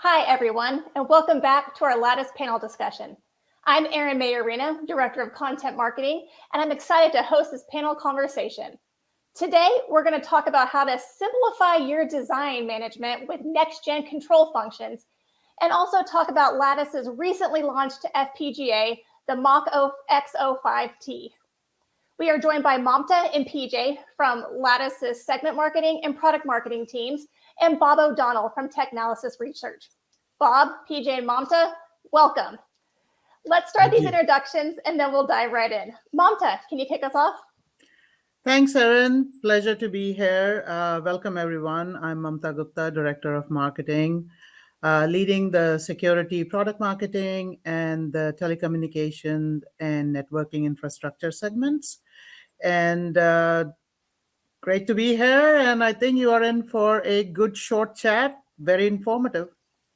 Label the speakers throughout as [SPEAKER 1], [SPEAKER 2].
[SPEAKER 1] Hi, everyone, and welcome back to our Lattice panel discussion. I'm Erin Mayorina, Director of Content Marketing, and I'm excited to host this panel conversation. Today, we're going to talk about how to simplify your design management with next-gen control functions, and also talk about Lattice's recently launched FPGA, the MachXO5T. We are joined by Mamta and PJ from Lattice's segment marketing and product marketing teams, and Bob O'Donnell from Technalysis Research. Bob, PJ, and Mamta, welcome. Let's start these introductions and then we'll dive right in. Mamta, can you kick us off?
[SPEAKER 2] Thanks, Erin. Pleasure to be here. Welcome, everyone. I'm Mamta Gupta, Director of Marketing, leading the security product marketing and the telecommunication and networking infrastructure segments. And great to be here. And I think you are in for a good short chat, very informative.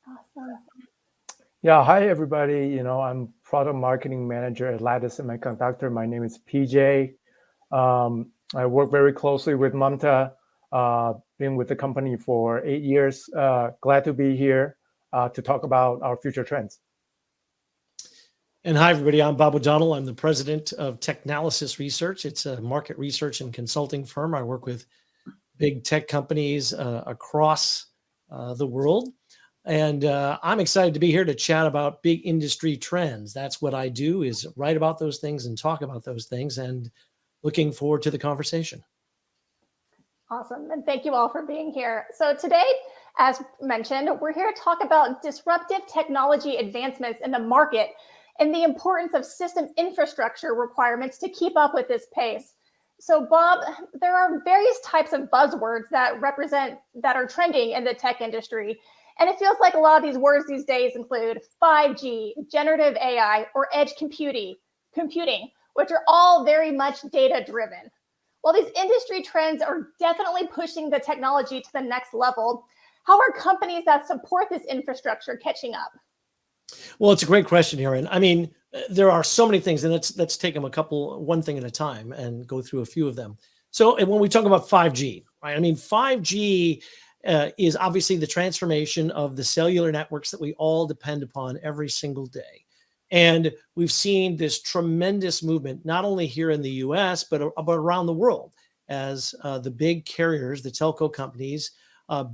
[SPEAKER 1] Awesome.
[SPEAKER 3] Yeah, hi, everybody. I'm product marketing manager at Lattice MachXO5T. My name is PJ. I work very closely with Mamta, been with the company for 8 years. Glad to be here to talk about our future trends.
[SPEAKER 4] And hi, everybody. I'm Bob O'Donnell. I'm the president of Technalysis Research. It's a market research and consulting firm. I work with big tech companies across the world. And I'm excited to be here to chat about big industry trends. That's what I do, is write about those things and talk about those things, and looking forward to the conversation.
[SPEAKER 1] Awesome. And thank you all for being here. So today, as mentioned, we're here to talk about disruptive technology advancements in the market and the importance of system infrastructure requirements to keep up with this pace. So Bob, there are various types of buzzwords that are trending in the tech industry. And it feels like a lot of these words these days include 5G, generative AI, or edge computing, which are all very much data-driven. While these industry trends are definitely pushing the technology to the next level, how are companies that support this infrastructure catching up?
[SPEAKER 4] Well, it's a great question, Erin. I mean, there are so many things, and let's take them one thing at a time and go through a few of them. So when we talk about 5G, right? I mean, 5G is obviously the transformation of the cellular networks that we all depend upon every single day. And we've seen this tremendous movement, not only here in the US, but around the world, as the big carriers, the telco companies,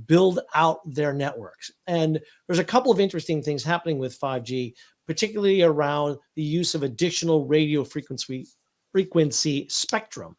[SPEAKER 4] build out their networks. And there's a couple of interesting things happening with 5G, particularly around the use of additional radio frequency spectrum.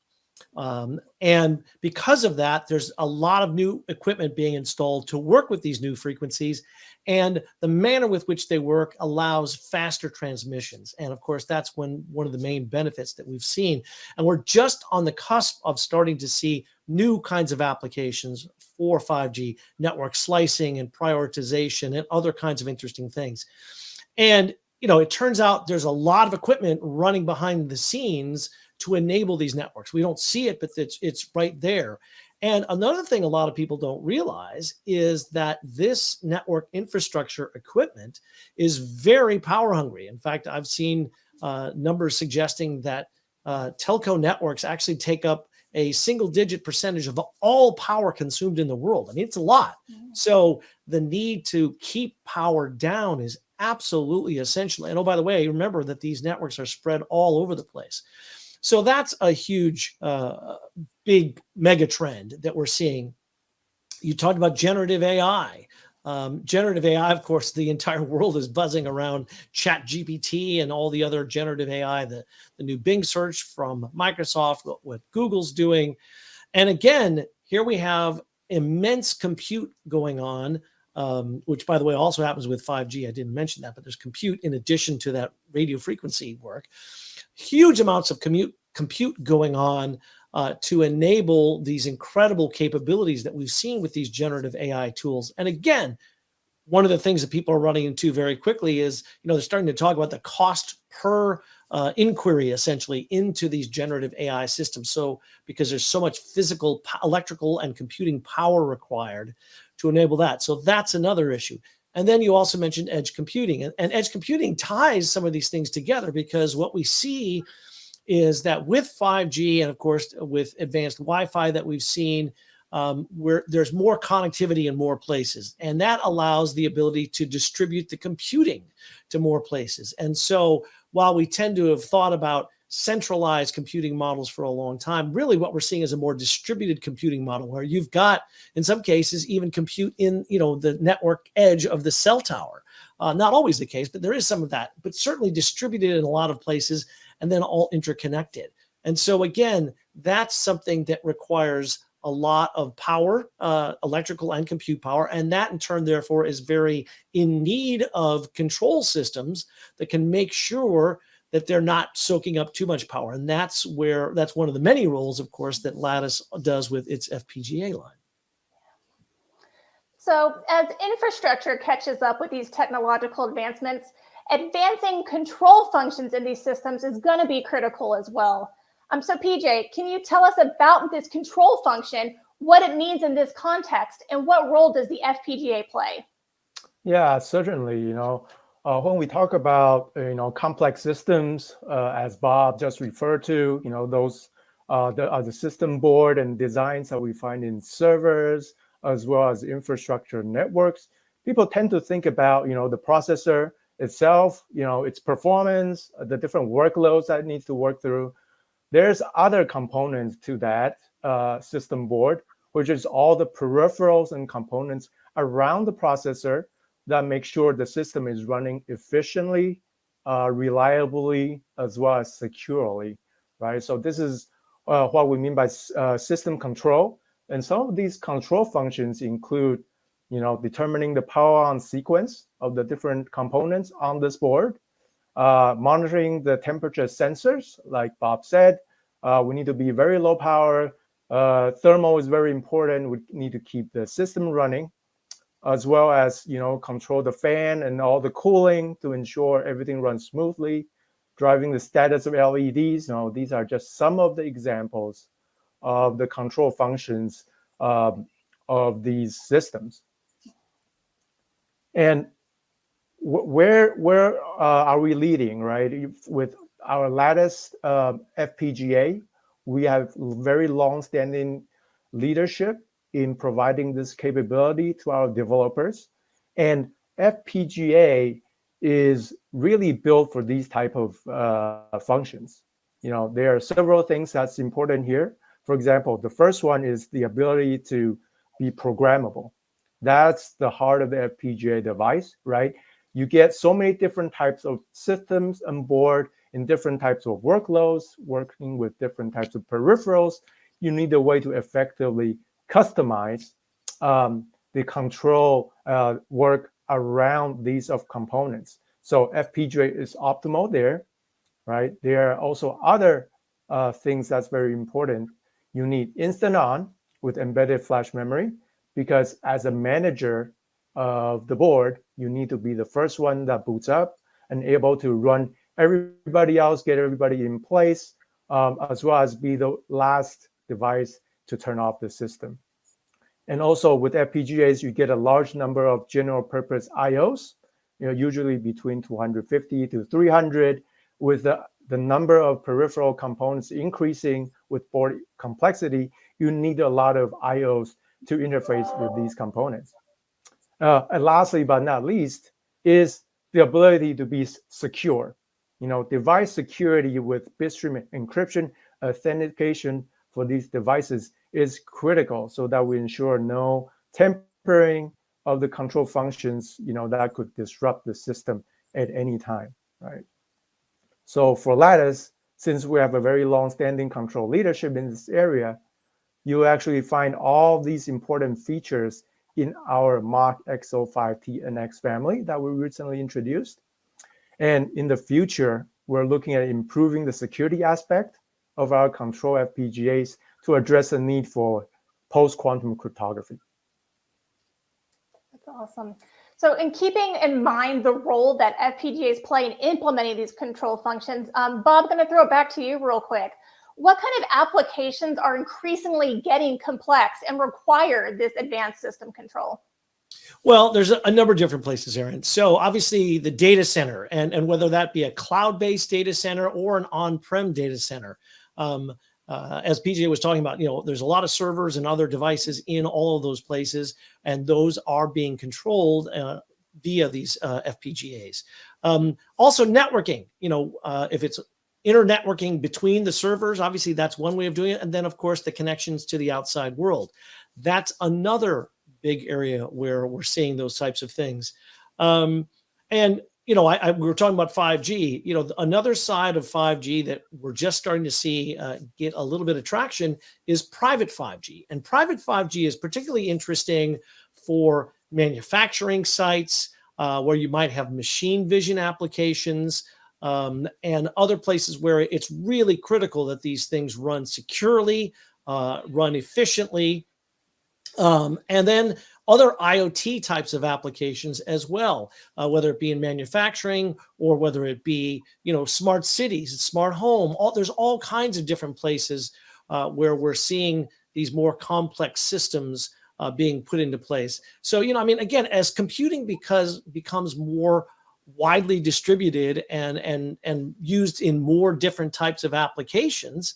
[SPEAKER 4] And because of that, there's a lot of new equipment being installed to work with these new frequencies, and the manner with which they work allows faster transmissions. And of course, that's one of the main benefits that we've seen. And we're just on the cusp of starting to see new kinds of applications for 5G, network slicing and prioritization and other kinds of interesting things. And it turns out there's a lot of equipment running behind the scenes to enable these networks. We don't see it, but it's right there. And another thing a lot of people don't realize is that this network infrastructure equipment is very power hungry. In fact, I've seen numbers suggesting that telco networks actually take up a single-digit percentage of all power consumed in the world. I mean, it's a lot. So the need to keep power down is absolutely essential. And oh, by the way, remember that these networks are spread all over the place. So that's a huge, big mega trend that we're seeing. You talked about generative AI. Generative AI, of course, the entire world is buzzing around ChatGPT and all the other generative AI, the new Bing search from Microsoft, what Google's doing. And again, here we have immense compute going on, which, by the way, also happens with 5G. I didn't mention that, but there's compute in addition to that radio frequency work. Huge amounts of compute going on to enable these incredible capabilities that we've seen with these generative AI tools. And again, one of the things that people are running into very quickly is, they're starting to talk about the cost per inquiry, essentially, into these generative AI systems. So because there's so much physical, electrical, and computing power required to enable that. So that's another issue. And then you also mentioned edge computing. And edge computing ties some of these things together, because what we see is that with 5G and, of course, with advanced Wi-Fi that we've seen, where there's more connectivity in more places. And that allows the ability to distribute the computing to more places. And so while we tend to have thought about centralized computing models for a long time, really what we're seeing is a more distributed computing model where you've got, in some cases, even compute in, the network edge of the cell tower. Not always the case, but there is some of that, but certainly distributed in a lot of places and then all interconnected. And so again, that's something that requires a lot of power, electrical and compute power. And that in turn, therefore, is very in need of control systems that can make sure that they're not soaking up too much power. And that's one of the many roles, of course, that Lattice does with its FPGA line.
[SPEAKER 1] So as infrastructure catches up with these technological advancements, advancing control functions in these systems is going to be critical as well. So PJ, can you tell us about this control function, what it means in this context, and what role does the FPGA play?
[SPEAKER 3] Yeah, certainly. When we talk about complex systems, as Bob just referred to, those are the system board and designs that we find in servers as well as infrastructure networks. People tend to think about the processor itself, its performance, the different workloads that it needs to work through. There's other components to that system board, which is all the peripherals and components around the processor that make sure the system is running efficiently, reliably, as well as securely, right? So this is what we mean by system control. And some of these control functions include, determining the power on sequence of the different components on this board, monitoring the temperature sensors, like Bob said. We need to be very low power. Thermal is very important. We need to keep the system running, as well as control the fan and all the cooling to ensure everything runs smoothly. Driving the status of LEDs. These are just some of the examples of the control functions of these systems. And where are we leading, right? With our Lattice FPGA, we have very long-standing leadership in providing this capability to our developers. And FPGA is really built for these type of functions. There are several things that's important here. For example, the first one is the ability to be programmable. That's the heart of the FPGA device, right? You get so many different types of systems on board in different types of workloads, working with different types of peripherals. You need a way to effectively customize the control work around these components. So FPGA is optimal there, right? There are also other things that's very important. You need instant on with embedded flash memory, because as a manager of the board, you need to be the first one that boots up and able to run everybody else, get everybody in place, as well as be the last device to turn off the system. And also with FPGAs, you get a large number of general purpose IOs, usually between 250 to 300, with the number of peripheral components increasing with board complexity. You need a lot of IOs to interface with these components. And lastly, but not least, is the ability to be secure. Device security with bitstream encryption, authentication for these devices is critical, so that we ensure no tampering of the control functions, that could disrupt the system at any time, right? So for Lattice, since we have a very long-standing control leadership in this area, you actually find all these important features in our MachXO5T NX family that we recently introduced. And in the future, we're looking at improving the security aspect of our control FPGAs to address the need for post-quantum cryptography.
[SPEAKER 1] That's awesome. So in keeping in mind the role that FPGAs play in implementing these control functions, Bob, I'm going to throw it back to you real quick. What kind of applications are increasingly getting complex and require this advanced system control?
[SPEAKER 4] Well, there's a number of different places, Aaron. So obviously the data center, and whether that be a cloud-based data center or an on-prem data center, as PJ was talking about, there's a lot of servers and other devices in all of those places, and those are being controlled via these FPGAs. Also networking, if it's internetworking between the servers, obviously that's one way of doing it. And then of course the connections to the outside world. That's another big area where we're seeing those types of things. And we were talking about 5G, another side of 5G that we're just starting to see get a little bit of traction is private 5G. And private 5G is particularly interesting for manufacturing sites where you might have machine vision applications and other places where it's really critical that these things run securely, run efficiently, and then other IoT types of applications as well, whether it be in manufacturing or whether it be, smart cities, smart home. There's all kinds of different places where we're seeing these more complex systems being put into place. So, again, as computing becomes more widely distributed and used in more different types of applications,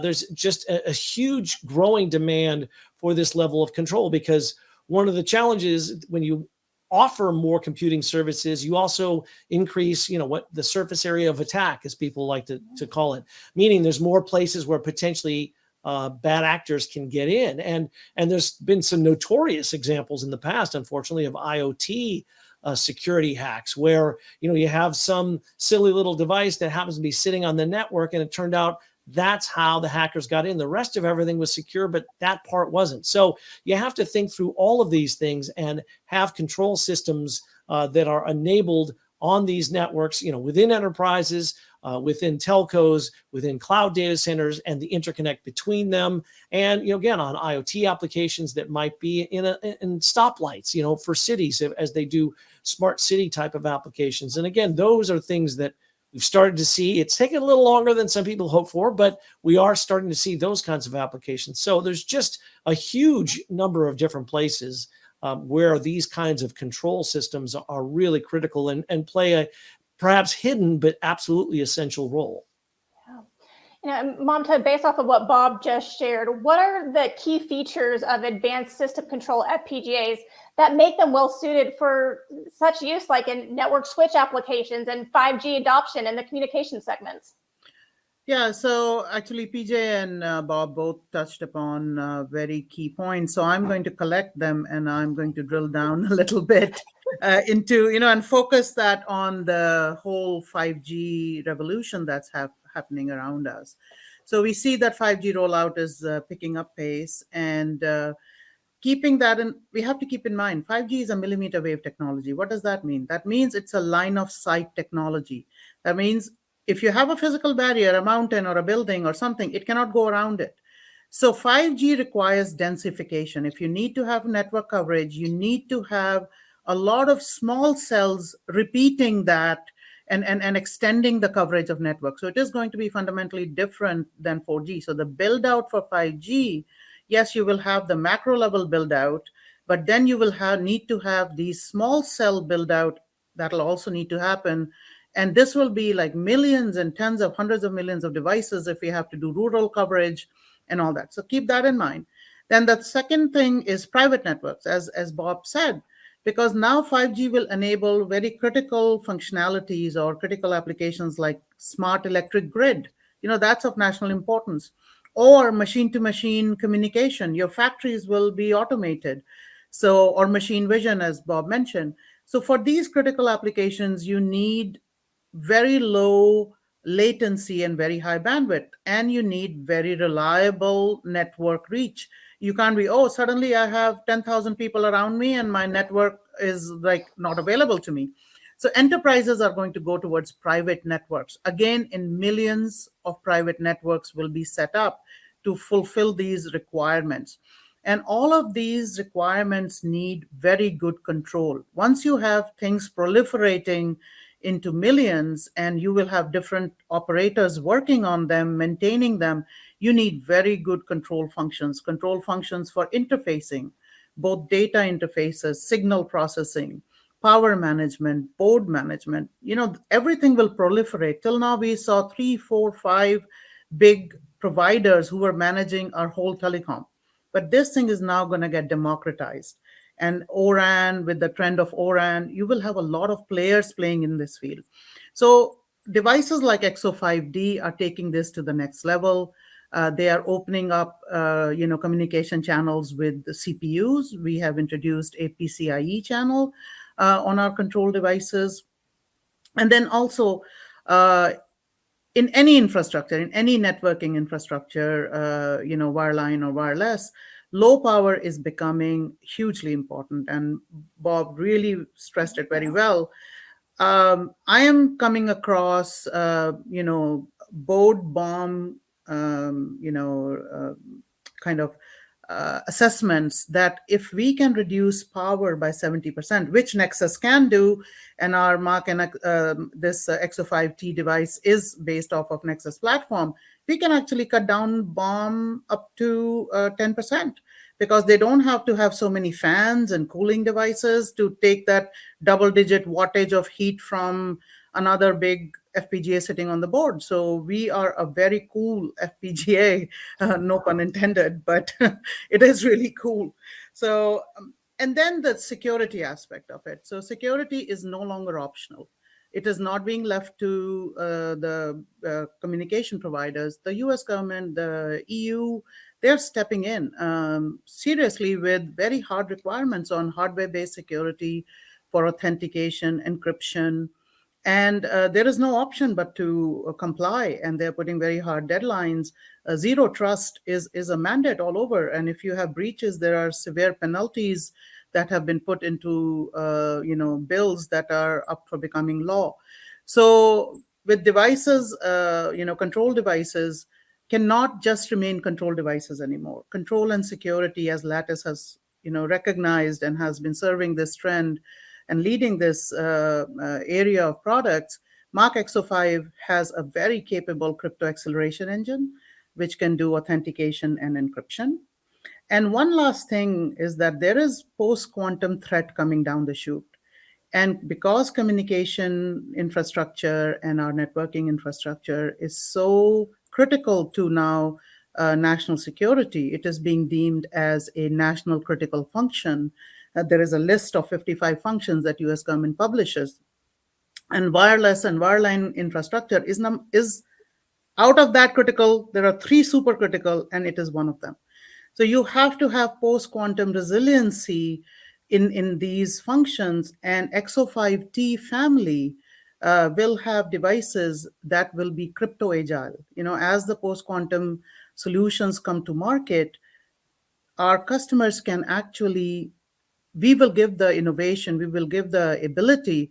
[SPEAKER 4] there's just a huge growing demand for this level of control, because one of the challenges when you offer more computing services, you also increase, what the surface area of attack, as people like to call it, meaning there's more places where potentially bad actors can get in. And there's been some notorious examples in the past, unfortunately, of IoT security hacks where, you have some silly little device that happens to be sitting on the network, and it turned out that's how the hackers got in. The rest of everything was secure, but that part wasn't. So you have to think through all of these things and have control systems that are enabled on these networks, within enterprises, within telcos, within cloud data centers, and the interconnect between them. And, again, on IoT applications that might be in stoplights, for cities as they do smart city type of applications. And again, those are things that we've started to see. It's taken a little longer than some people hope for, but we are starting to see those kinds of applications. So there's just a huge number of different places where these kinds of control systems are really critical and play a perhaps hidden but absolutely essential role.
[SPEAKER 1] Mamta, based off of what Bob just shared, what are the key features of advanced system control FPGAs that make them well suited for such use, like in network switch applications and 5G adoption in the communication segments?
[SPEAKER 2] Yeah, so actually PJ and Bob both touched upon very key points. So I'm going to collect them and I'm going to drill down a little bit into, and focus that on the whole 5G revolution that's happening around us. So we see that 5G rollout is picking up pace, and keeping that in, we have to keep in mind 5G is a millimeter wave technology. What does that mean? That means it's a line of sight technology. That means if you have a physical barrier, a mountain or a building or something, it cannot go around it. So 5G requires densification. If you need to have network coverage, you need to have a lot of small cells repeating that and extending the coverage of network. So it is going to be fundamentally different than 4G. So the build out for 5G, yes, you will have the macro level build out, but then you will need to have these small cell build out that will also need to happen. And this will be like millions and tens of hundreds of millions of devices if we have to do rural coverage and all that. So keep that in mind. Then the second thing is private networks, as Bob said, because now 5G will enable very critical functionalities or critical applications like smart electric grid. That's of national importance. Or machine-to-machine communication. Your factories will be automated. So, or machine vision, as Bob mentioned. So for these critical applications, you need very low latency and very high bandwidth, and you need very reliable network reach. You can't be, suddenly I have 10,000 people around me and my network is like not available to me. So enterprises are going to go towards private networks. Again, in millions of private networks will be set up to fulfill these requirements. And all of these requirements need very good control. Once you have things proliferating into millions and you will have different operators working on them, maintaining them, you need very good control functions for interfacing, both data interfaces, signal processing, power management, board management. Everything will proliferate. Till now, we saw 3, 4, 5 big providers who were managing our whole telecom. But this thing is now going to get democratized. And ORAN, with the trend of ORAN, you will have a lot of players playing in this field. So devices like XO5D are taking this to the next level. They are opening up, communication channels with the CPUs. We have introduced a PCIe channel on our control devices. And then also, in any infrastructure, in any networking infrastructure, wireline or wireless, low power is becoming hugely important. And Bob really stressed it very well. I am coming across, board bomb, kind of assessments that if we can reduce power by 70%, which Nexus can do, and our Mark and this XO5T device is based off of Nexus platform, we can actually cut down BOM up to 10%, because they don't have to have so many fans and cooling devices to take that double-digit wattage of heat from another big FPGA sitting on the board. So we are a very cool FPGA, no pun intended, but it is really cool. So, and then the security aspect of it. So security is no longer optional. It is not being left to the communication providers. The US government, the EU, they're stepping in seriously with very hard requirements on hardware-based security for authentication, encryption. And there is no option but to comply, and they're putting very hard deadlines. Zero trust is a mandate all over, and if you have breaches, there are severe penalties that have been put into bills that are up for becoming law. So with devices, control devices cannot just remain control devices anymore. Control and security, as Lattice has recognized and has been serving this trend and leading this area of products, MachXO5 has a very capable crypto acceleration engine, which can do authentication and encryption. And one last thing is that there is post-quantum threat coming down the chute. And because communication infrastructure and our networking infrastructure is so critical to now national security, it is being deemed as a national critical function. There is a list of 55 functions that US government publishes. And wireless and wireline infrastructure is out of that critical. There are 3 supercritical, and it is one of them. So you have to have post-quantum resiliency in these functions, and XO5T family will have devices that will be crypto agile. As the post-quantum solutions come to market, our customers can actually, we will give the innovation, we will give the ability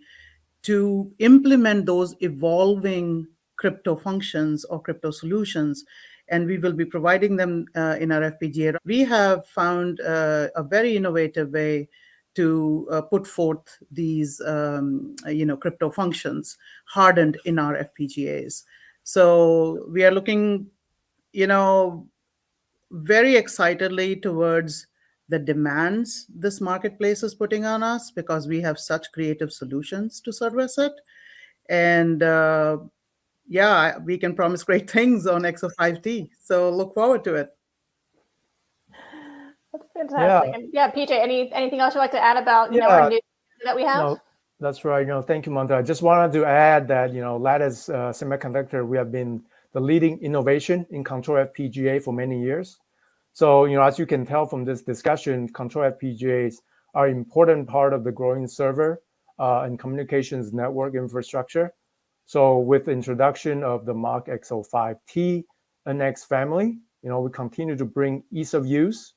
[SPEAKER 2] to implement those evolving crypto functions or crypto solutions, and we will be providing them in our FPGA. We have found a very innovative way to put forth these crypto functions hardened in our FPGAs. So we are looking very excitedly towards the demands this marketplace is putting on us, because we have such creative solutions to service it. And we can promise great things on XO5T. So look forward to it.
[SPEAKER 1] That's fantastic.
[SPEAKER 3] Yeah.
[SPEAKER 1] And yeah, PJ, anything else you'd like to add about our new that we have?
[SPEAKER 3] No, that's right. Thank you, Manta. I just wanted to add that Lattice Semiconductor, we have been the leading innovation in control FPGA for many years. So as you can tell from this discussion, control FPGAs are an important part of the growing server and communications network infrastructure. So with the introduction of the MachXO5T NX family, we continue to bring ease of use,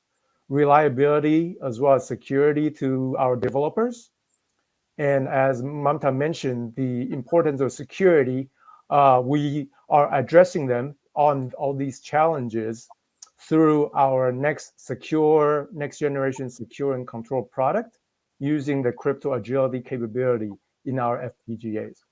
[SPEAKER 3] reliability, as well as security to our developers. And as Mamta mentioned, the importance of security, we are addressing them on all these challenges through our next generation secure and control product using the crypto agility capability in our FPGAs.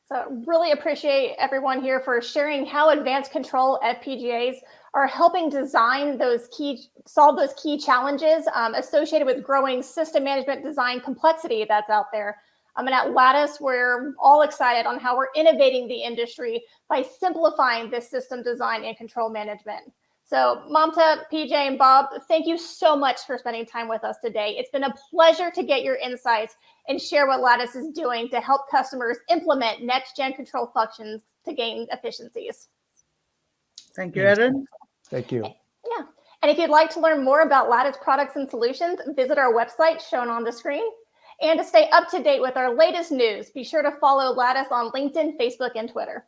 [SPEAKER 1] So really appreciate everyone here for sharing how advanced control FPGAs are helping solve those key challenges associated with growing system management design complexity that's out there. And at Lattice, we're all excited on how we're innovating the industry by simplifying this system design and control management. So Mamta, PJ, and Bob, thank you so much for spending time with us today. It's been a pleasure to get your insights and share what Lattice is doing to help customers implement next-gen control functions to gain efficiencies.
[SPEAKER 2] Thank you, Erin.
[SPEAKER 3] Thank you.
[SPEAKER 1] Yeah. And if you'd like to learn more about Lattice products and solutions, visit our website shown on the screen. And to stay up to date with our latest news, be sure to follow Lattice on LinkedIn, Facebook, and Twitter.